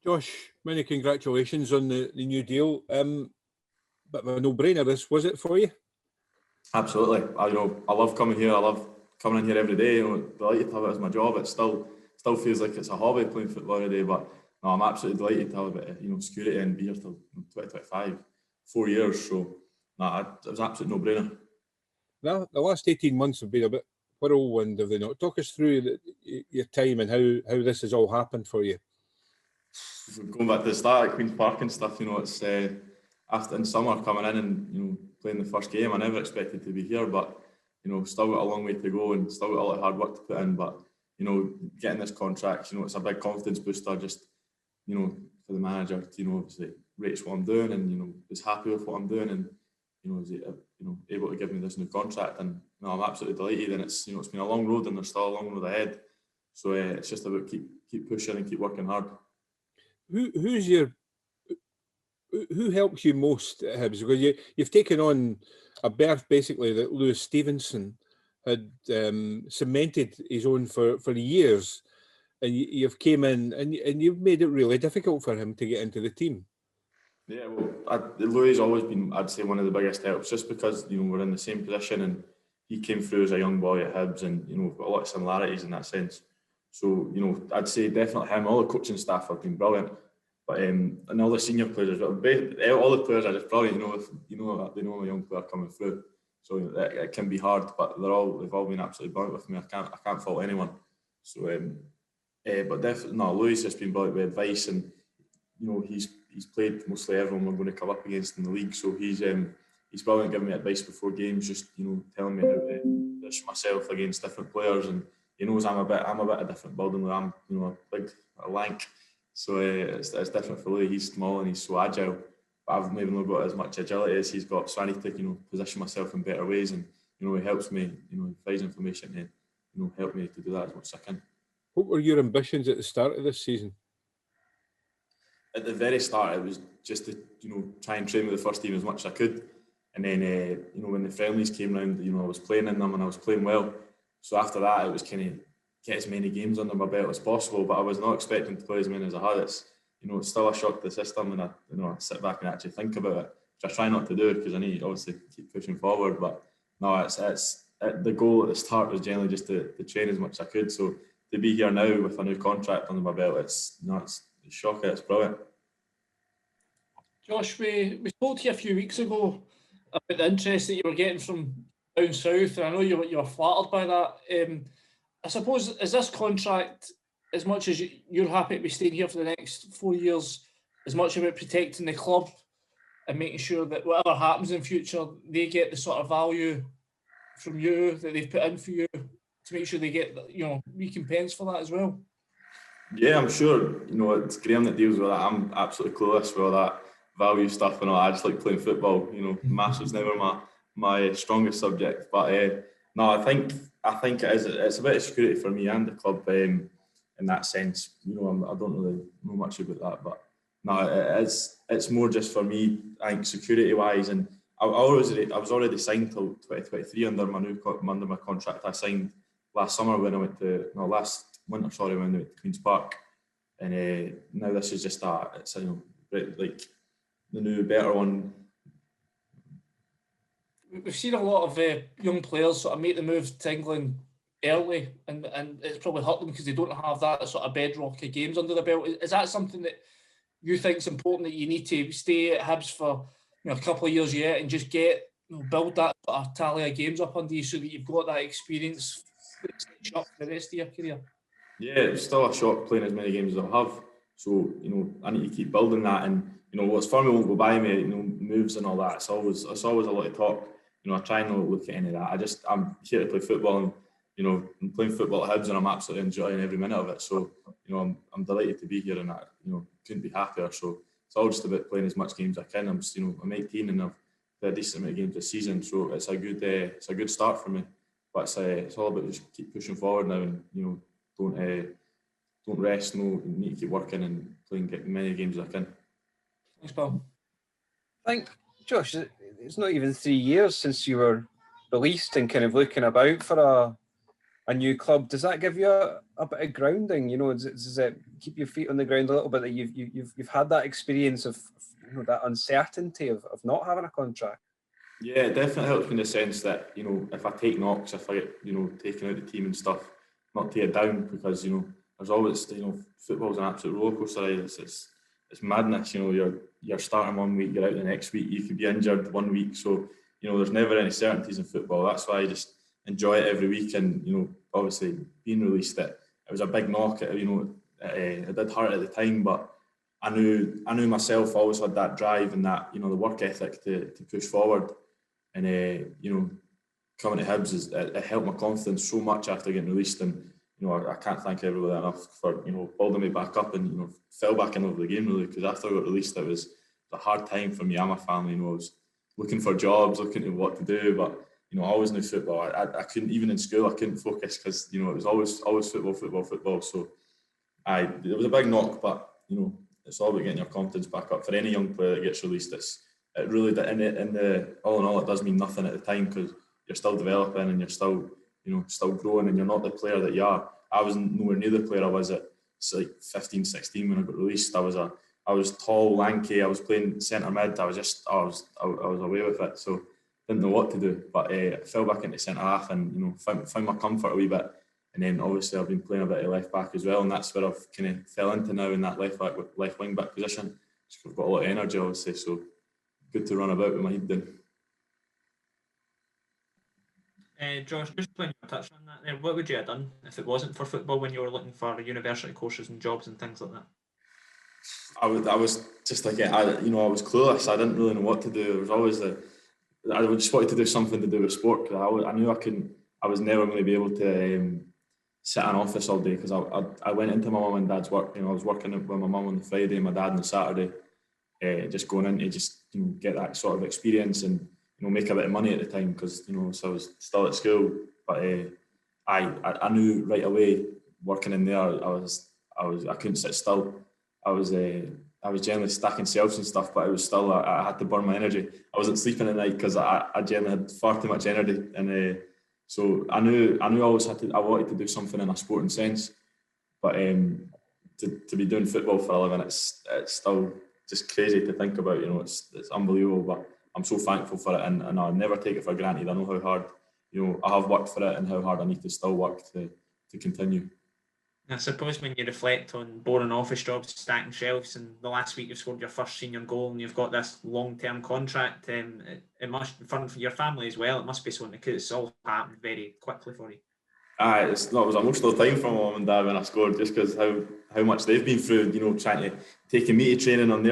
Josh, many congratulations on the new deal. Bit of a no-brainer, this was it for you? Absolutely. I love coming here. I love coming in here every day. Delighted to have it as my job. It still feels like it's a hobby playing football every day, but no, I'm absolutely delighted to have a bit of security and be here till 2025, 4 years. So no, it was an absolute no-brainer. Now, the last 18 months have been a bit whirlwind, have they not? Talk us through your time and how this has all happened for you. Going back to the start at Queen's Park and stuff, it's after in summer coming in and playing the first game. I never expected to be here, but still got a long way to go and still got a lot of hard work to put in. But getting this contract, it's a big confidence booster. Just for the manager to obviously rates what I'm doing and is happy with what I'm doing and is able to give me this new contract. And I'm absolutely delighted. And it's it's been a long road and there's still a long road ahead. So it's just about keep pushing and keep working hard. Who helps you most at Hibs? Because you've taken on a berth basically that Lewis Stevenson had cemented his own for years, and you've came in and you've made it really difficult for him to get into the team. Yeah, well, Louis always been, I'd say, one of the biggest helps, just because we're in the same position and he came through as a young boy at Hibs, and we've got a lot of similarities in that sense. So I'd say definitely him. All the coaching staff have been brilliant, but and all the senior players, all the players are just brilliant. They know I'm a young player coming through, so it can be hard, but they've all been absolutely brilliant with me. I can't fault anyone. So, but definitely no, Louis has been brilliant with advice, and he's played mostly everyone we're going to come up against in the league. So he's brilliant giving me advice before games, just telling me how to position myself against different players, and he knows I'm a bit of different building. I'm a big lank, so it's different for Louis. He's small and he's so agile, but I've maybe not got as much agility as he's got. So I need to position myself in better ways, and he helps me. He provides information and help me to do that as much as I can. What were your ambitions at the start of this season? At the very start, it was just to try and train with the first team as much as I could, and then when the friendlies came round, I was playing in them and I was playing well. So after that, it was kind of get as many games under my belt as possible. But I was not expecting to play as many as I had. It's it's still a shock to the system, and I sit back and actually think about it, which I try not to do because I need to obviously keep pushing forward. But no, it's the goal at the start was generally just to train as much as I could. So to be here now with a new contract under my belt, it's shocking. It's brilliant. Josh, we spoke to you a few weeks ago about the interest that you were getting from down south, and I know you were flattered by that. I suppose, is this contract, as much as you're happy to be staying here for the next 4 years, as much about protecting the club and making sure that whatever happens in future, they get the sort of value from you that they've put in for you, to make sure they get recompense for that as well? Yeah, I'm sure. It's Graham that deals with that. I'm absolutely clueless with all that value stuff and all. I just like playing football. Maths was never my strongest subject. But no, I think it is. It's a bit of security for me and the club in that sense. I don't really know much about that, but no, it is. It's more just for me. I think security wise, and I was already signed till 2023 under my contract. I signed last summer when I went to last winter. Sorry, when I went to Queen's Park, and now this is just it's like the new better one. We've seen a lot of young players sort of make the move to England early, and it's probably hurt them because they don't have that sort of bedrock of games under the belt. Is that something that you think is important, that you need to stay at Hibs for a couple of years yet and just get build that sort of tally of games up under you so that you've got that experience for the rest of your career? Yeah, it's still a shock playing as many games as I have. So I need to keep building that, and what's for me won't go by me. Moves and all that. It's always a lot of talk. I try and not look at any of that. I'm here to play football, and I'm playing football at Hibs, and I'm absolutely enjoying every minute of it. So I'm delighted to be here, and I couldn't be happier. So it's all just about playing as much games as I can. I'm 18 and I've played a decent amount of games this season, so it's a good start for me. But it's all about just keep pushing forward now, and don't rest. No, you need to keep working and playing as many games as I can. Thanks, Paul. I think, Josh, it's not even 3 years since you were released and kind of looking about for a new club. Does that give you a bit of grounding? You know, does it keep your feet on the ground a little bit that you've had that experience of that uncertainty of not having a contract? Yeah, it definitely helps me in the sense that, if I take knocks, if I get, taken out of the team and stuff, not take it down, because, there's always, football's an absolute rollercoaster ride. It's madness. You're starting one week, you're out the next week, you could be injured one week. So, there's never any certainties in football. That's why I just enjoy it every week. And, obviously being released, it was a big knock. It did hurt at the time, but I knew myself, always had that drive and that, the work ethic to push forward. And, coming to Hibs, it helped my confidence so much after getting released. And, I can't thank everybody enough for, building me back up and, fell back in love with the game, really, because after I got released, it was a hard time for me and my family. I was looking for jobs, looking at what to do, but, I always knew football. I couldn't, even in school, I couldn't focus because, it was always football. So it was a big knock, but, it's all about getting your confidence back up. For any young player that gets released, it really, all in all, it does mean nothing at the time, because you're still developing and you're still, still growing, and you're not the player that you are. I was nowhere near the player I was at 15, 16 when I got released. I was tall, lanky. I was playing centre mid. I was away with it. So didn't know what to do. But I fell back into centre half and found my comfort a wee bit. And then obviously I've been playing a bit of left back as well, and that's where I've kind of fell into now in that left wing back position. So I've got a lot of energy, obviously. So good to run about with my head down. Josh, just when you touched on that there, what would you have done if it wasn't for football when you were looking for university courses and jobs and things like that? I was just like, I was clueless. I didn't really know what to do. There was always I just wanted to do something to do with sport, because I knew I was never going to be able to sit in an office all day, because I went into my mum and dad's work. I was working with my mum on the Friday and my dad on the Saturday, just going in to just get that sort of experience and make a bit of money at the time, because so I was still at school. But I knew right away, working in there, I couldn't sit still. I was generally stacking shelves and stuff, but it was still, I had to burn my energy. I wasn't sleeping at night because I generally had far too much energy, and so I knew I always I wanted to do something in a sporting sense. But to be doing football for a living, it's still just crazy to think about. It's unbelievable, but I'm so thankful for it, and I'll never take it for granted. I know how hard I have worked for it, and how hard I need to still work to continue. I suppose when you reflect on boring office jobs, stacking shelves, and the last week you've scored your first senior goal and you've got this long-term contract, it must, for your family as well, it must be something, because it's all happened very quickly for you. It was an emotional time for my mum and dad when I scored, just because how much they've been through, trying to taking me to training on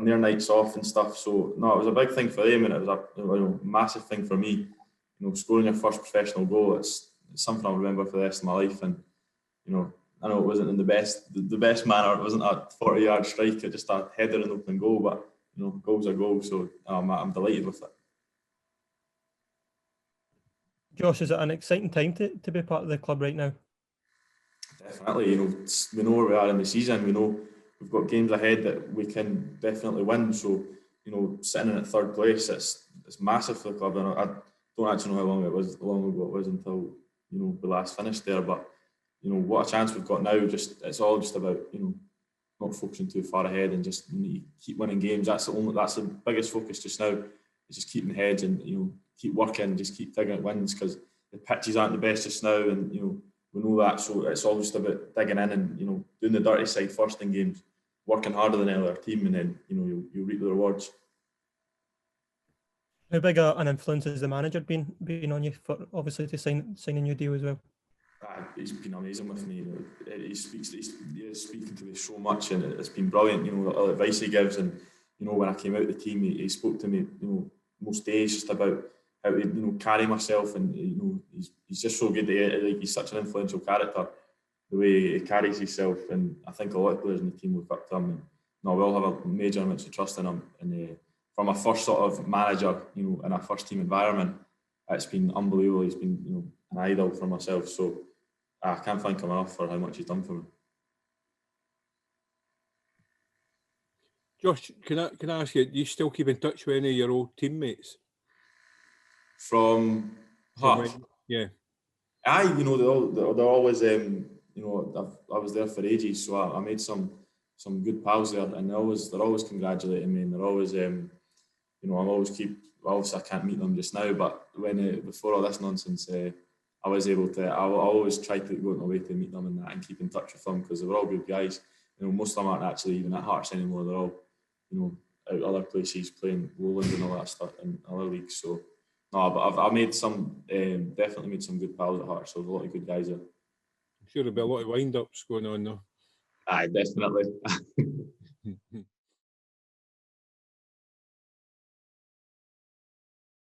their nights off and stuff. So no, it was a big thing for them, and it was a massive thing for me. Scoring your first professional goal, it's something I'll remember for the rest of my life. And I know it wasn't in the best manner. It wasn't a 40-yard strike, just a header and open goal. But goals are goals, so I'm delighted with it. Josh, is it an exciting time to be part of the club right now? Definitely. We know where we are in the season. We know we've got games ahead that we can definitely win. So sitting in at third place, it's massive for the club. And I don't actually know how long ago it was until we last finished there. But what a chance we've got now. It's all just about not focusing too far ahead, and just keep winning games. That's the biggest focus just now. Is just keeping heads and keep working, just keep figuring out wins, because the pitches aren't the best just now, and we know that. So it's all just about digging in and doing the dirty side first in games, working harder than any other team, and then you'll reap the rewards. How big an influence has the manager been on you, for obviously to sign a new deal as well? He's been amazing with me. He's speaking to me so much, and it's been brilliant. The advice he gives, and when I came out of the team, he spoke to me most days just about how to carry myself, and he's just so good. He's such an influential character, the way he carries himself, and I think a lot of players in the team look up to him. And we all have a major amount of trust in him. And from a first sort of manager, in a first team environment, it's been unbelievable. He's been an idol for myself. So I can't thank him enough for how much he's done for me. Josh, can I ask you, do you still keep in touch with any of your old teammates? From Hearts? Yeah. Aye, you know, they're always, you know, I was there for ages, so I made some good pals there, and they're always congratulating me, and they're always, you know, obviously I can't meet them just now, but when before all this nonsense, I was able to, I always try to go out my way to meet them and that, and keep in touch with them, because they were all good guys. You know, most of them aren't actually even at Hearts anymore. They're all, you know, out other places playing Lowland and all that stuff in other leagues. So no, but I made some, definitely made some good pals at Hearts. So there's a lot of good guys there. I'm sure there'll be a lot of wind-ups going on though. Aye, definitely.